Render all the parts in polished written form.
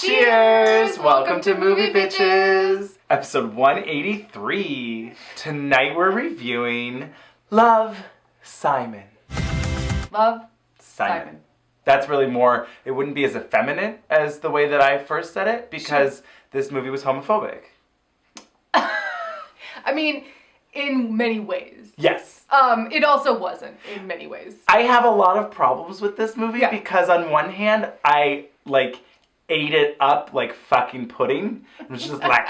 Cheers! Welcome to Movie Bitches! Episode 183. Tonight we're reviewing Love, Simon. Love, Simon. That's really more, it wouldn't be as effeminate as the way that I first said it, because this movie was homophobic. I mean, in many ways. Yes. It also wasn't, in many ways. I have a lot of problems with this movie because on one hand, I, ate it up like fucking pudding. I was just like,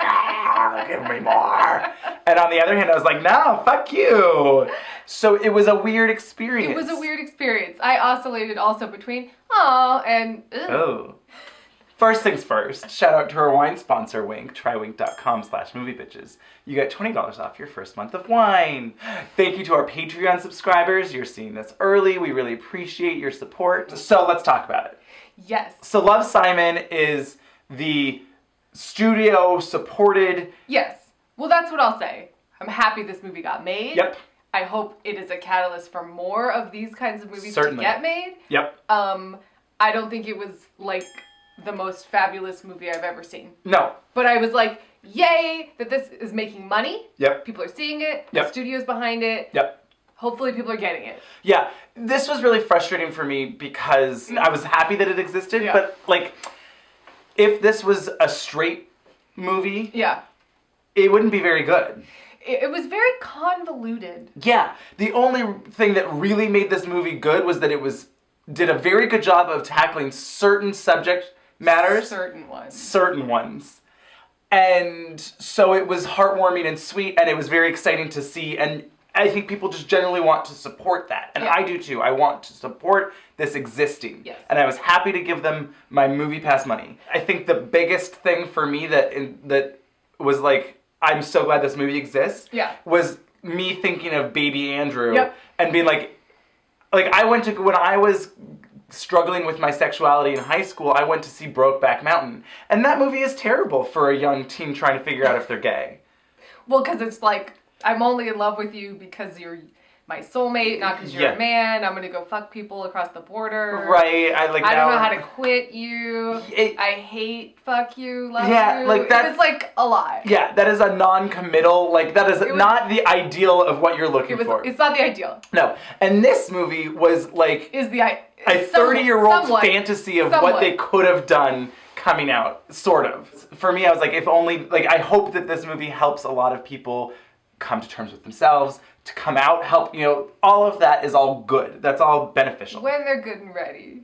give me more. And on the other hand, I was like, no, fuck you. So it was a weird experience. It was a weird experience. I oscillated also between, oh, and, ugh. Oh. First things first, shout out to our wine sponsor, Wink, trywink.com/moviebitches. You get $20 off your first month of wine. Thank you to our Patreon subscribers. You're seeing this early. We really appreciate your support. So let's talk about it. Yes. So Love, Simon is the studio-supported... Yes. Well, that's what I'll say. I'm happy this movie got made. Yep. I hope it is a catalyst for more of these kinds of movies Certainly. to get made. Yep. I don't think it was, the most fabulous movie I've ever seen. No. But I was like, yay, that this is making money. Yep. People are seeing it. Yep. The studio's behind it. Yep. Hopefully people are getting it. Yeah. This was really frustrating for me because I was happy that it existed, but, if this was a straight movie, it wouldn't be very good. It was very convoluted. Yeah. The only thing that really made this movie good was that it did a very good job of tackling certain subject matters. Certain ones. And so it was heartwarming and sweet, and it was very exciting to see, and I think people just generally want to support that. And I do too. I want to support this existing. Yes. And I was happy to give them my MoviePass money. I think the biggest thing for me that was I'm so glad this movie exists, was me thinking of baby Andrew and being when I was struggling with my sexuality in high school, I went to see Brokeback Mountain. And that movie is terrible for a young teen trying to figure out if they're gay. Well, because it's I'm only in love with you because you're my soulmate, not because you're a man. I'm going to go fuck people across the border. Right. I don't know how to quit you. I hate fuck you, love you. That's, it's a lot. Yeah, that is a non-committal, that is not the ideal of what you're looking for. It's not the ideal. No. And this movie was a 30-year-old fantasy of what they could have done coming out, sort of. For me, I was if only, I hope that this movie helps a lot of people come to terms with themselves, to come out, help, all of that is all good. That's all beneficial. When they're good and ready.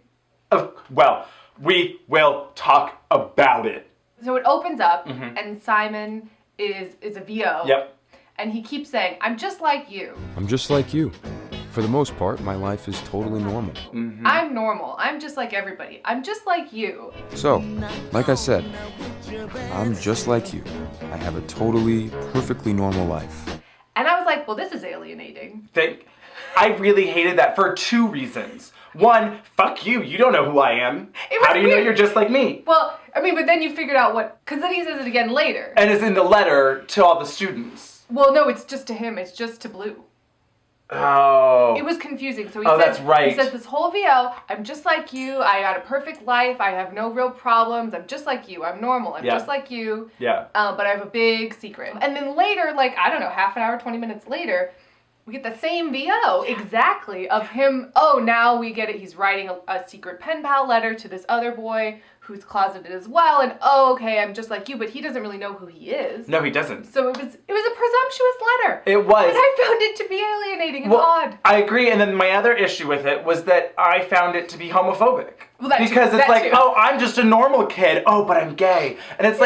Well, we will talk about it. So it opens up, and Simon is a VO. Yep. And he keeps saying, I'm just like you. I'm just like you. For the most part, my life is totally normal. Mm-hmm. I'm normal. I'm just like everybody. I'm just like you. So, like I said, I'm just like you. I have a totally, perfectly normal life. And I was like, well, this is alienating. I really hated that for two reasons. One, fuck you. You don't know who I am. How do you know you're just like me? Well, but then you figured out because then he says it again later. And it's in the letter to all the students. Well, no, it's just to him. It's just to Blue. Oh. It was confusing. So that's right. He says this whole VO, I'm just like you. I got a perfect life. I have no real problems. I'm just like you. I'm normal. I'm just like you. Yeah. But I have a big secret. And then later, I don't know, half an hour, 20 minutes later, we get the same VO exactly of him. Oh, now we get it. He's writing a secret pen pal letter to this other boy who's closeted as well. And okay, I'm just like you, but he doesn't really know who he is. No, he doesn't. So it was a presumptuous letter. It was. And I found it to be alienating and odd. I agree. And then my other issue with it was that I found it to be homophobic. Well, that because too. It's too. Oh, I'm just a normal kid. Oh, but I'm gay. And it's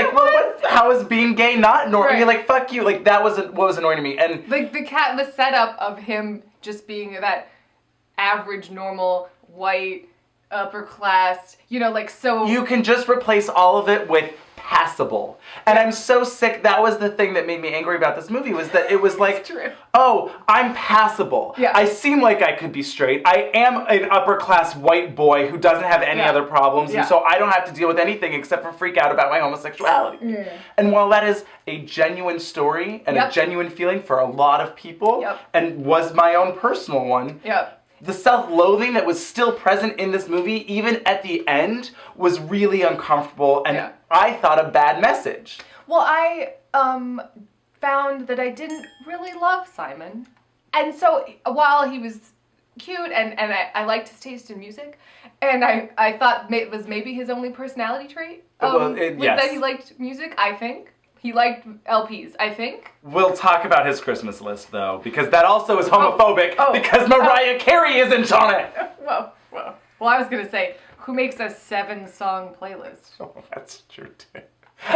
how is being gay not normal? Right. You're fuck you. That was what was annoying to me. And the setup of him just being that average, normal, white, upper class, so... You can just replace all of it with passable. And I'm so sick. That was the thing that made me angry about this movie, was that it was oh, I'm passable. Yeah. I seem like I could be straight. I am an upper class white boy who doesn't have any other problems, and so I don't have to deal with anything except for freak out about my homosexuality. Yeah. And while that is a genuine story and a genuine feeling for a lot of people, and was my own personal one, The self-loathing that was still present in this movie, even at the end, was really uncomfortable and I thought a bad message. Well, I found that I didn't really love Simon. And so while he was cute and I liked his taste in music, and I thought it was maybe his only personality trait, was that he liked music, I think. He liked LPs, I think. We'll talk about his Christmas list, though, because that also is homophobic, because Mariah Carey isn't on it. Whoa. Well, I was going to say, who makes a 7-song playlist? Oh, that's true, too.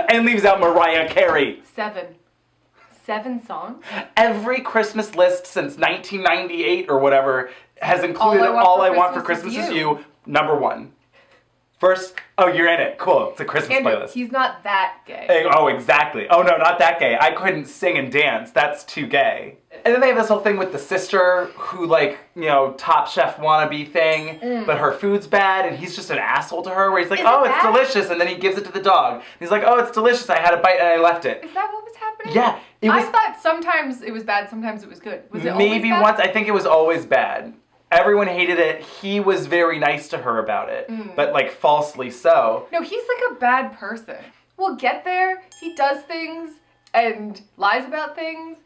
And leaves out Mariah Carey. 7 songs? Every Christmas list since 1998 or whatever has included All I Want for Christmas Is You, number 1. First, you're in it. Cool. It's a Christmas playlist. He's not that gay. Oh, exactly. Oh, no, not that gay. I couldn't sing and dance. That's too gay. And then they have this whole thing with the sister who, like, Top Chef wannabe thing, but her food's bad, and he's just an asshole to her, where he's like, it's delicious, and then he gives it to the dog. And he's like, it's delicious. I had a bite and I left it. Is that what was happening? Yeah. I thought sometimes it was bad, sometimes it was good. Was it maybe always bad? once? I think it was always bad. Everyone hated it. He was very nice to her about it, but like falsely so. No, he's like a bad person. We'll get there. He does things and lies about things.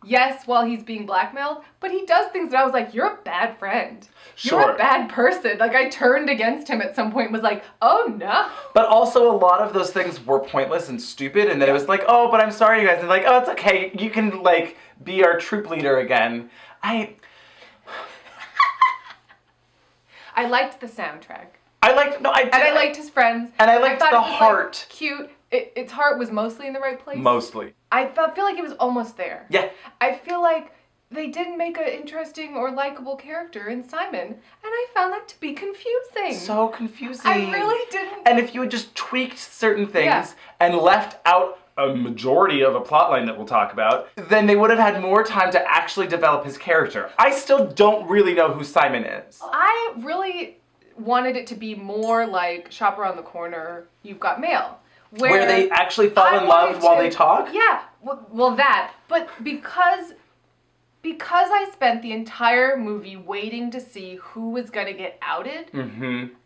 Yes, while he's being blackmailed, but he does things that I was like, you're a bad friend. Sure. You're a bad person. Like, I turned against him at some point and was like, oh no. But also a lot of those things were pointless and stupid, and then it was like, but I'm sorry you guys. And like, it's okay. You can like be our troop leader again. I liked the soundtrack. I liked his friends. And I liked the heart. Like, cute. Its heart was mostly in the right place. Mostly. I feel like it was almost there. Yeah. I feel like they didn't make an interesting or likable character in Simon, and I found that to be confusing. So confusing. I really didn't. And if you had just tweaked certain things and left out a majority of a plotline that we'll talk about, then they would have had more time to actually develop his character. I still don't really know who Simon is. I really wanted it to be more like Shop Around the Corner, You've Got Mail. Where they actually fall in love while they talk? Yeah, well that. But because I spent the entire movie waiting to see who was going to get outed,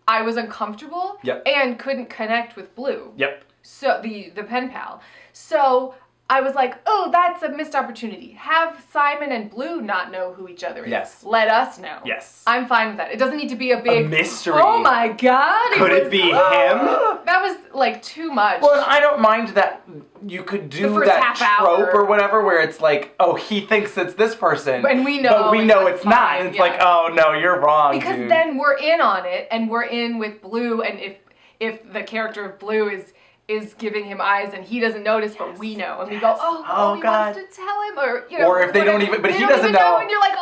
I was uncomfortable and couldn't connect with Blue. Yep. So the pen pal. So I was like, that's a missed opportunity. Have Simon and Blue not know who each other is. Yes. Let us know. Yes. I'm fine with that. It doesn't need to be a big mystery. Oh my God. Could it be him? That was like too much. Well, and I don't mind that you could do that trope or whatever where it's like, he thinks it's this person. And we know. But we know it's not. And it's like, no, you're wrong, because dude. then we're in on it, and we're in with Blue, and if the character of Blue is giving him eyes and he doesn't notice, but we know, and we go, he God. wants to tell him, or or if they don't even, but he doesn't know, and you're like,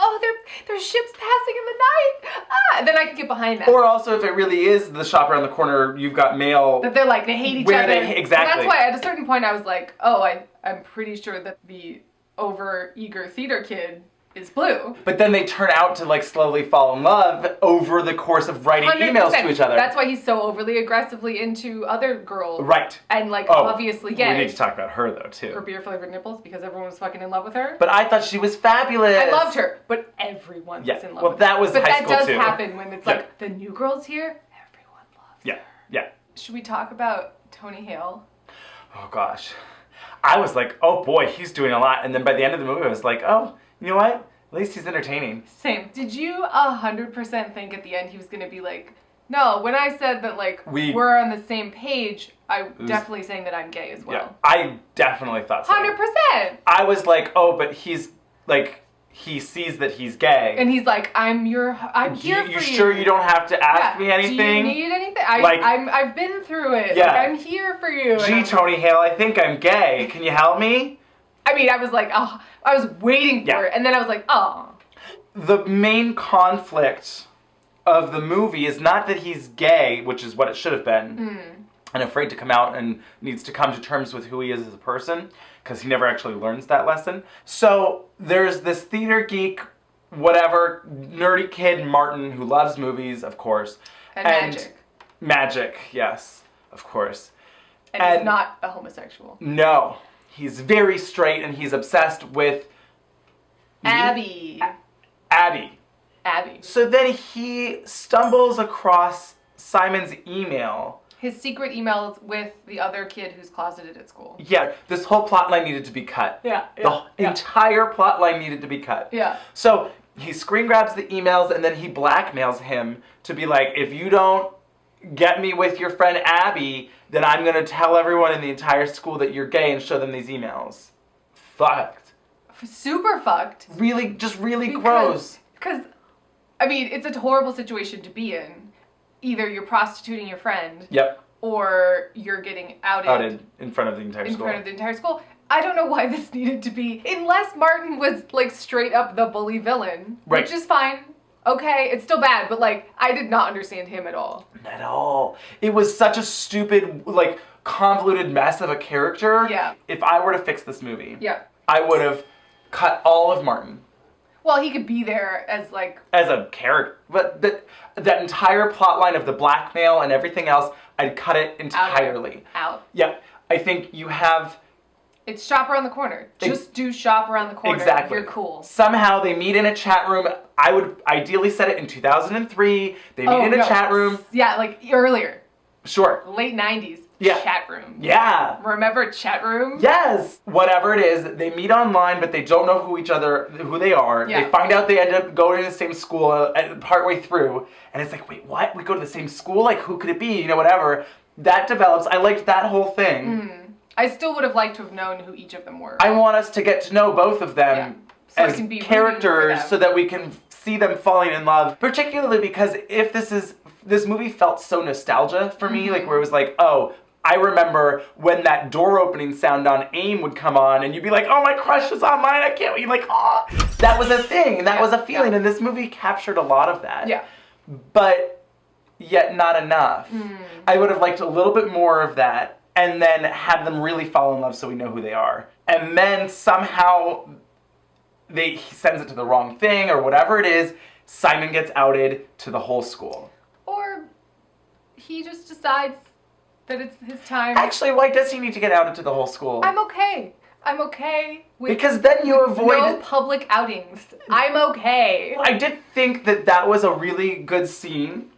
there's ships passing in the night. Then I can get behind that. Or also, if it really is the Shop Around the Corner, You've Got Mail, that they're like they hate each other. Exactly. And that's why at a certain point I was like, I'm pretty sure that the over-eager theater kid is Blue. But then they turn out to like slowly fall in love over the course of writing 100%. Emails to each other. That's why he's so overly aggressively into other girls. Right. And like obviously gay. We need to talk about her though too. Her beer-flavored nipples, because everyone was fucking in love with her. But I thought she was fabulous. I loved her, but everyone was in love with her. Well, that was high school too. But that does happen when it's like, the new girl's here, everyone loves her. Yeah. Should we talk about Tony Hale? Oh gosh. I was like, oh boy, he's doing a lot. And then by the end of the movie I was like, you know what? At least he's entertaining. Same. Did you 100% think at the end he was going to be like, no, when I said that like we're on the same page, I'm definitely saying that I'm gay as well. Yeah, I definitely thought so. 100%. I was like, but he's like, he sees that he's gay. And he's like, I'm here for you. You sure you don't have to ask me anything? Do you need anything? I've been through it. Yeah. Like, I'm here for you. Gee, Tony Hale, I think I'm gay. Can you help me? I mean, I was like, I was waiting for it, and then I was like, The main conflict of the movie is not that he's gay, which is what it should have been, and afraid to come out and needs to come to terms with who he is as a person, because he never actually learns that lesson. So there's this theater geek, whatever, nerdy kid, Martin, who loves movies, of course. And magic. Magic, yes, of course. And he's not a homosexual. No. He's very straight, and he's obsessed with Abby. Abby. Abby. So then he stumbles across Simon's email. His secret emails with the other kid who's closeted at school. Yeah, this whole plot line needed to be cut. Yeah. The entire plot line needed to be cut. Yeah. So he screen grabs the emails and then he blackmails him to be like, if you don't get me with your friend Abby, then I'm going to tell everyone in the entire school that you're gay and show them these emails. Fucked. Super fucked. Really, just really gross. Because, I mean, it's a horrible situation to be in. Either you're prostituting your friend. Yep. Or you're getting outed in front of the entire school. In front of the entire school. I don't know why this needed to be, unless Martin was, like, straight up the bully villain. Right. Which is fine. Okay, it's still bad, but, like, I did not understand him at all. At all. It was such a stupid, like, convoluted mess of a character. Yeah. If I were to fix this movie, yeah, I would have cut all of Martin. Well, he could be there as, like... As a character. But that entire plot line of the blackmail and everything else, I'd cut it entirely. Out. Yeah. I think you have... It's shop around the corner. Just do shop around the corner. Exactly. You're cool. Somehow they meet in a chat room. I would ideally set it in 2003. They meet in a chat room. Yeah, like earlier. Sure. Late 90s. Yeah. Chat room. Yeah. Remember chat room? Yes. Whatever it is, they meet online, but they don't know who they are. Yeah. They find out they end up going to the same school partway through, and it's like, wait, what? We go to the same school? Like, who could it be? You know, whatever. That develops. I liked that whole thing. I still would have liked to have known who each of them were. I want us to get to know both of them as characters so that we can see them falling in love. Particularly because if this movie felt so nostalgia for me, like where it was like, oh, I remember when that door opening sound on AIM would come on and you'd be like, oh, my crush is online, I can't wait. Like, oh, that was a thing and that was a feeling. And this movie captured a lot of that. Yeah. But yet not enough. I would have liked a little bit more of that and then have them really fall in love so we know who they are. And then somehow he sends it to the wrong thing or whatever it is, Simon gets outed to the whole school. Or he just decides that it's his time. Actually, why does he need to get outed to the whole school? I'm okay with because then you avoid no public outings. I'm okay. I did think that was a really good scene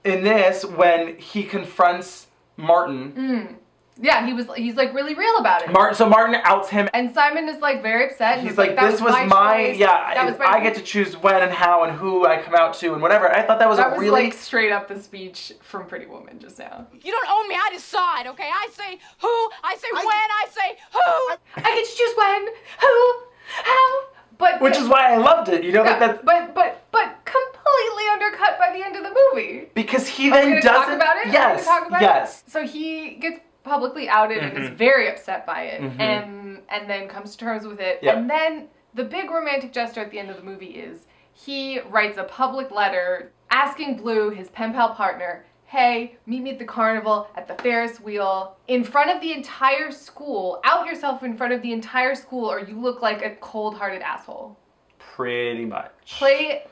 in this when he confronts Martin. Yeah, he's like really real about it. So Martin outs him. And Simon is like very upset. He's like, this was my choice. I get to choose when and how and who I come out to and whatever. I thought that was really... like straight up the speech from Pretty Woman just now. You don't own me, I decide, okay? I say who, I say when, I say who. I get to choose when, who, how. But which is why I loved it, you know? But completely undercut by the end of the movie. Because he then doesn't... talk about it? Yes, yes. So he gets publicly outed and is very upset by it and then comes to terms with it. Yep. And then the big romantic gesture at the end of the movie is he writes a public letter asking Blue, his pen pal partner, hey, meet me at the carnival, at the Ferris wheel, in front of the entire school. Out yourself in front of the entire school or you look like a cold-hearted asshole. Pretty much. Play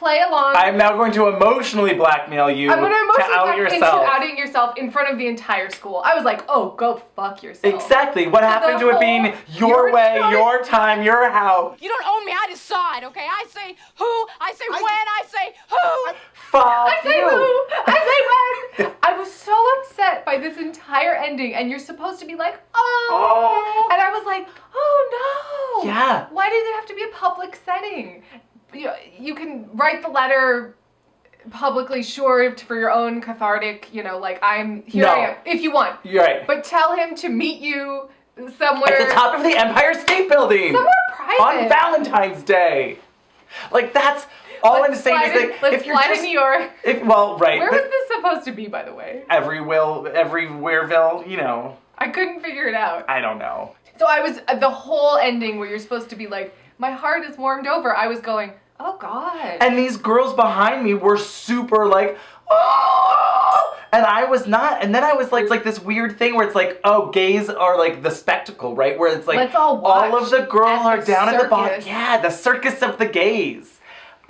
along. I'm now going to emotionally blackmail you I'm going to emotionally out blackmail yourself. into outing yourself in front of the entire school. I was like, oh, go fuck yourself. Exactly. What happened to it being your way, your time, your how? You don't own me, I decide, okay? I say who, I say when, I say who. Fuck I say you. who, I say when. I was so upset by this entire ending, and you're supposed to be like, oh. And I was like, oh no. Yeah. Why did it have to be a public setting? You can write the letter publicly, sure, for your own cathartic, like, I'm here. No. I am, if you want. You're right. But tell him to meet you somewhere. At the top of the Empire State Building. Somewhere private. On Valentine's Day. Like, that's all I'm saying is that let's fly to New York. Right. Where was this supposed to be, by the way? Everywhereville, I couldn't figure it out. I don't know. So I was, the whole ending where you're supposed to be like, my heart is warmed over, I was going, oh God. And these girls behind me were super like, oh! And I was not. And then I was like, it's like this weird thing where it's like, oh, gays are like the spectacle, right? Where it's like, let's all of the girls are down at the bottom. Circus. Yeah, the circus of the gays.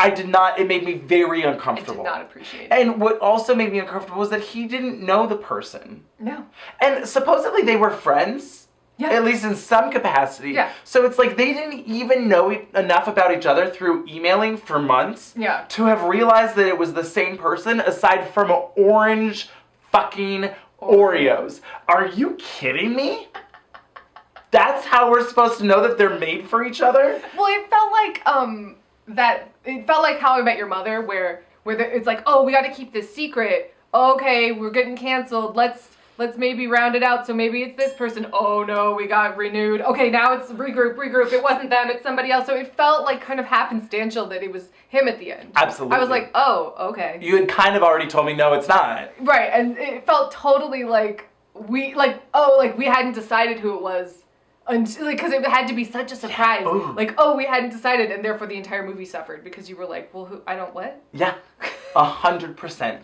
It made me very uncomfortable. I did not appreciate it. And what also made me uncomfortable was that he didn't know the person. No. And supposedly they were friends. Yeah. At least in some capacity. Yeah. So it's like they didn't even know enough about each other through emailing for months to have realized that it was the same person aside from orange fucking Oreos. Are you kidding me? That's how we're supposed to know that they're made for each other? Well, it felt like it felt like How I Met Your Mother where it's like, oh, we got to keep this secret. Okay, we're getting canceled. Let's maybe round it out, so maybe it's this person. Oh no, we got renewed. Okay, now it's regroup. It wasn't them, it's somebody else. So it felt like kind of happenstantial that it was him at the end. Absolutely. I was like, oh, okay. You had kind of already told me, no, it's not. Right, and it felt totally like we hadn't decided who it was. Because it had to be such a surprise. Ooh. Like, oh, we hadn't decided, and therefore the entire movie suffered because you were like, well, who? I don't what? Yeah, 100%.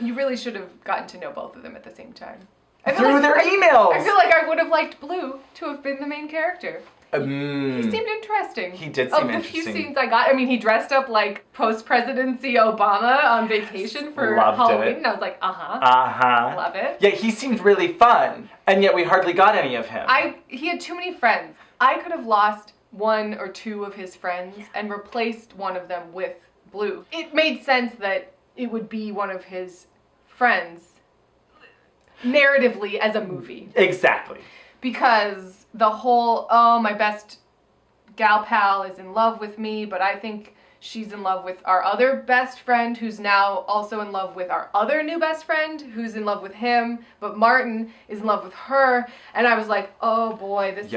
You really should have gotten to know both of them at the same time. Through their emails! I feel like I would have liked Blue to have been the main character. He seemed interesting. He did seem interesting. Of the few scenes I got, I mean, he dressed up like post-presidency Obama on vacation for Halloween, and I was like, love it. Yeah, he seemed really fun, and yet we hardly got any of him. He had too many friends. I could have lost one or two of his friends and replaced one of them with Blue. It made sense that it would be one of his friends narratively as a movie. Exactly. Because the whole, oh, my best gal pal is in love with me, but I think she's in love with our other best friend who's now also in love with our other new best friend who's in love with him, but Martin is in love with her. And I was like, oh boy, this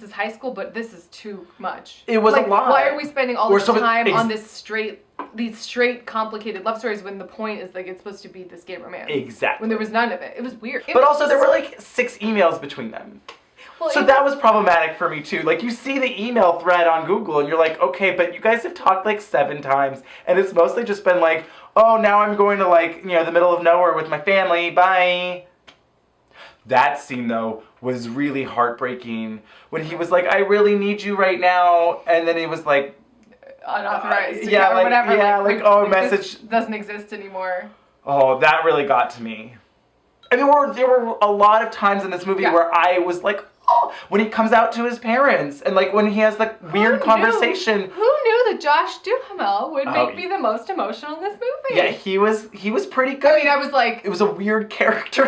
is high school, but this is too much. It was like, a lot. Why are we spending all this time on these straight complicated love stories when the point is like it's supposed to be this gay romance? Exactly. When there was none of it. It was weird. But also there were like 6 emails between them. Well, so that was problematic for me too. Like you see the email thread on Google and you're like, okay, but you guys have talked like 7 times and it's mostly just been like, oh, now I'm going to like, the middle of nowhere with my family, bye. That scene though was really heartbreaking when he was like, I really need you right now, and then he was like, unauthorized or whatever. A message doesn't exist anymore. Oh, that really got to me. I mean, there were a lot of times in this movie where I was like, oh, when he comes out to his parents and like when he has the weird conversation. Who knew that Josh Duhamel would make me the most emotional in this movie? Yeah, he was pretty good. I mean, I was like, it was a weird character.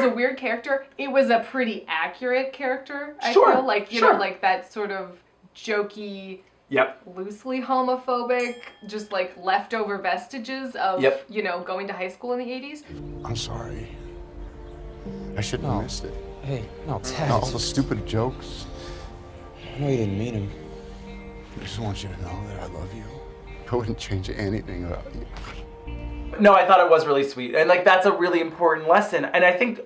It was a pretty accurate character. I feel like you know, like that sort of jokey. Yep. Loosely homophobic, just like leftover vestiges of, going to high school in the 80s. I'm sorry. I shouldn't have missed it. Hey, no, Ted. All the stupid jokes. I know you didn't mean them. I just want you to know that I love you. I wouldn't change anything about you. No, I thought it was really sweet. And like that's a really important lesson. And I think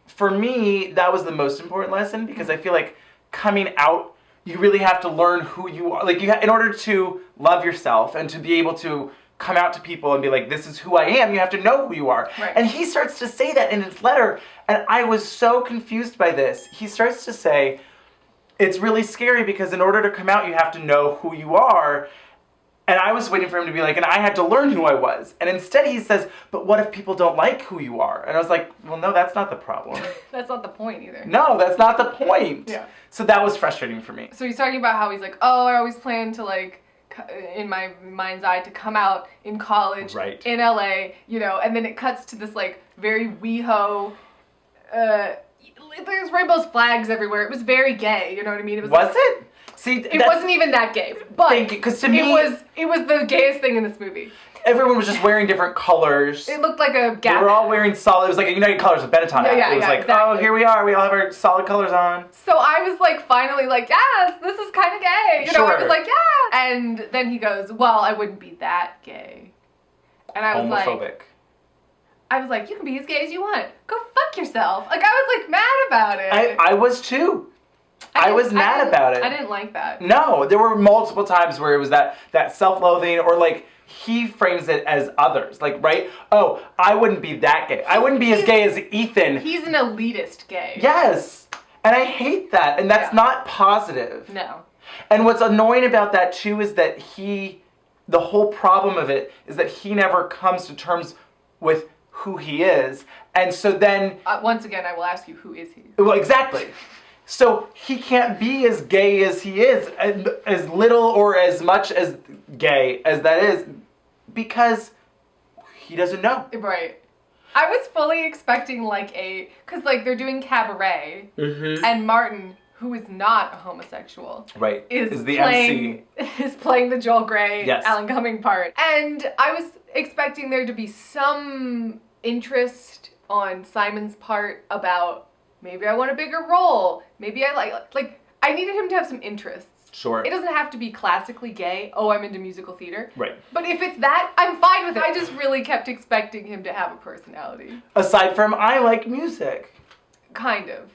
for me, that was the most important lesson because I feel like coming out, you really have to learn who you are. Like in order to love yourself and to be able to come out to people and be like, this is who I am, you have to know who you are. Right. And he starts to say that in his letter, and I was so confused by this. He starts to say, it's really scary because in order to come out, you have to know who you are. And I was waiting for him to be like, and I had to learn who I was. And instead he says, but what if people don't like who you are? And I was like, well, no, that's not the problem. That's not the point either. No, that's not the point. Yeah. So that was frustrating for me. So he's talking about how he's like, oh, I always planned to like, in my mind's eye, to come out in college, in LA, and then it cuts to this like very WeHo, there's rainbows, flags everywhere. It was very gay, you know what I mean? It was it? See, it wasn't even that gay, but because to me, it was the gayest thing in this movie. Everyone was just wearing different colors. It looked like a gap. They were all wearing solid. It was like a United Colors of Benetton. Yeah, it was like, exactly. Oh, here we are. We all have our solid colors on. So I was like, finally, like, yes, this is kind of gay. I was like, yeah. And then he goes, well, I wouldn't be that gay. And I was homophobic. I was like, you can be as gay as you want. Go fuck yourself. Like, I was like mad about it. I was too. I was mad about it. I didn't like that. No, there were multiple times where it was that self-loathing or like he frames it as others. Like, right? Oh, I wouldn't be that gay. I wouldn't be as gay as Ethan. He's an elitist gay. Yes. And I hate that. And that's not positive. No. And what's annoying about that too is that the whole problem of it is that he never comes to terms with who he is. And so then... once again, I will ask you, who is he? Well, exactly. So he can't be as gay as he is, as little or as much as gay as that is, because he doesn't know. Right. I was fully expecting because they're doing cabaret, and Martin, who is not a homosexual, right, is the playing, MC. Is playing the Joel Grey, yes. Alan Cumming part. And I was expecting there to be some interest on Simon's part about, maybe I want a bigger role. Maybe I like I needed him to have some interests. Sure. It doesn't have to be classically gay. Oh, I'm into musical theater. Right. But if it's that, I'm fine with it. I just really kept expecting him to have a personality. Aside from, I like music. Kind of.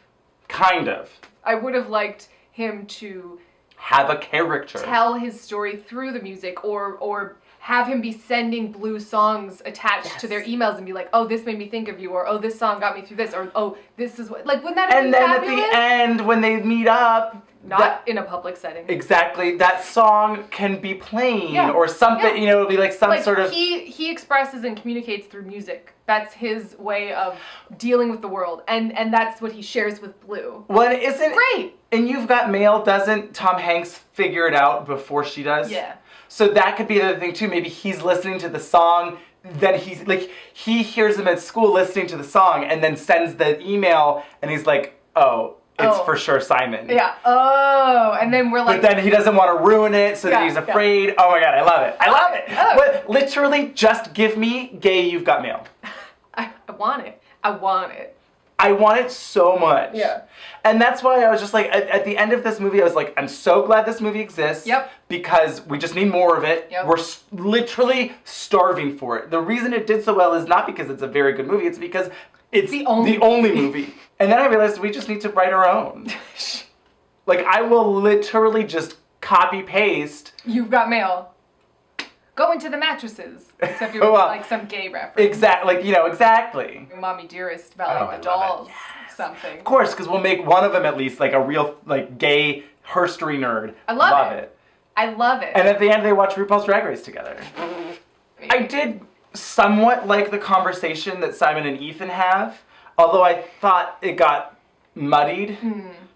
Kind of. I would have liked him to have a character. Tell his story through the music, or have him be sending Blue songs attached to their emails and be like, oh, this made me think of you, or oh, this song got me through this, or oh, this is what, wouldn't that have been fabulous? And then at the end, when they meet up, not in a public setting. Exactly, that song can be playing or something, it'll be like some sort of... He expresses and communicates through music. That's his way of dealing with the world, and that's what he shares with Blue. Well, isn't great. And You've Got Mail, doesn't Tom Hanks figure it out before she does? Yeah. So that could be the other thing too. Maybe he's listening to the song, then he hears him at school listening to the song, and then sends the email, and he's like, oh, it's for sure Simon. Yeah. Oh, and then we're like... But then he doesn't want to ruin it, so that he's afraid. Oh my god, I love it. I love it. But literally, just give me gay You've Got Mail. I want it. I want it. I want it so much. Yeah. And that's why I was just like, at the end of this movie, I was like, I'm so glad this movie exists. Yep. Because we just need more of it. Yep. We're literally starving for it. The reason it did so well is not because it's a very good movie, it's because it's the only movie. And then I realized we just need to write our own. I will literally just copy paste. You've Got Mail. Go into the mattresses. Except it would be some gay reference. Exactly, exactly. Mommy Dearest, Valley of the Dolls, something. Of course, because we'll make one of them at least a real gay herstory nerd. I love it. I love it. And at the end, they watch RuPaul's Drag Race together. I did somewhat like the conversation that Simon and Ethan have, although I thought it got muddied.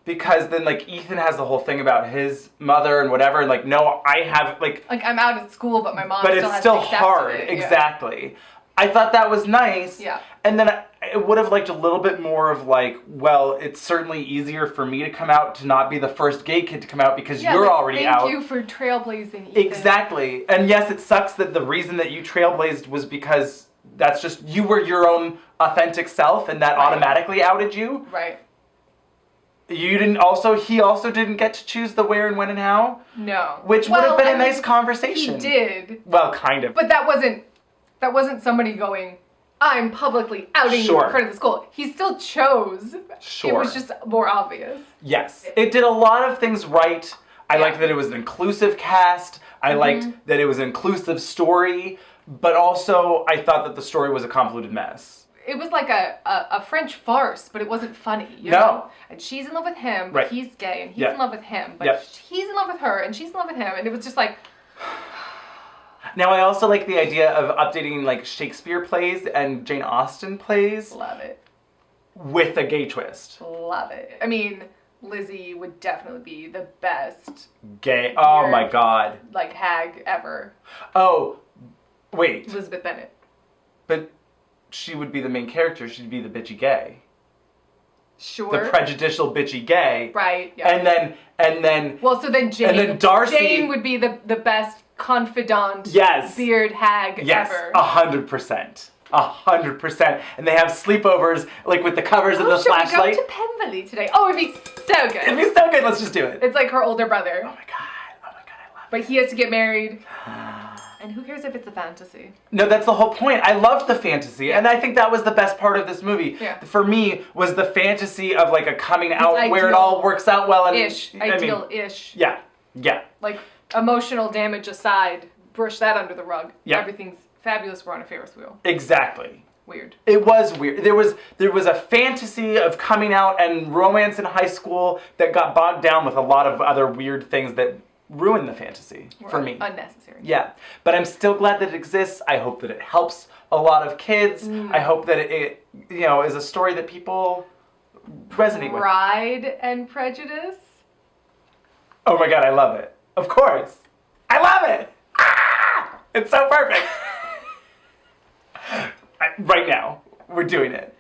Because then, Ethan has the whole thing about his mother and whatever, and, no, I have, I'm out at school, but my mom but still it's has still to accept hard, it. exactly. I thought that was nice. Yeah. And then I would have liked a little bit more of, well, it's certainly easier for me to come out, to not be the first gay kid to come out, because you're already out. Thank you for trailblazing, Ethan. Exactly. And yes, it sucks that the reason that you trailblazed was because that's just, you were your own authentic self, and that automatically outed you. Right. He also didn't get to choose the where and when and how. No. Which would have been a nice conversation. He did. Well, kind of. But that wasn't somebody going, I'm publicly outing you in front of the school. He still chose. Sure. It was just more obvious. Yes. It did a lot of things right. I liked that it was an inclusive cast. I liked that it was an inclusive story. But also, I thought that the story was a convoluted mess. It was like a French farce, but it wasn't funny. You know? And she's in love with him, but he's gay, and he's in love with him, but he's in love with her, and she's in love with him, and it was just like... Now, I also like the idea of updating, Shakespeare plays and Jane Austen plays. Love it. With a gay twist. Love it. I mean, Lizzie would definitely be the best... Gay. Oh, my God. Hag ever. Oh, wait. Elizabeth Bennet. But... she would be the main character. She'd be the bitchy gay. Sure. The prejudicial bitchy gay. Right. Yeah. And then. Well, so then Jane. And then Darcy. Jane would be the best confidant. Yes. Beard hag ever. Yes. 100%. 100%. And they have sleepovers with the covers of the flashlight. Should we go to Pemberley today? Oh, it'd be so good. It'd be so good. Let's just do it. It's like her older brother. Oh my god. I love it. But he has to get married. And who cares if it's a fantasy? No, that's the whole point. I loved the fantasy, and I think that was the best part of this movie. Yeah. For me, was the fantasy of a coming out where it all works out well and ideal-ish. Yeah. Emotional damage aside, brush that under the rug. Yeah. Everything's fabulous. We're on a Ferris wheel. Exactly. Weird. It was weird. There was a fantasy of coming out and romance in high school that got bogged down with a lot of other weird things that ruined the fantasy for me. Unnecessary. Yeah. But I'm still glad that it exists. I hope that it helps a lot of kids. I hope that it is a story that people resonate with. Pride and Prejudice. Oh my god, I love it. Of course. I love it. Ah! It's so perfect. Right now, we're doing it.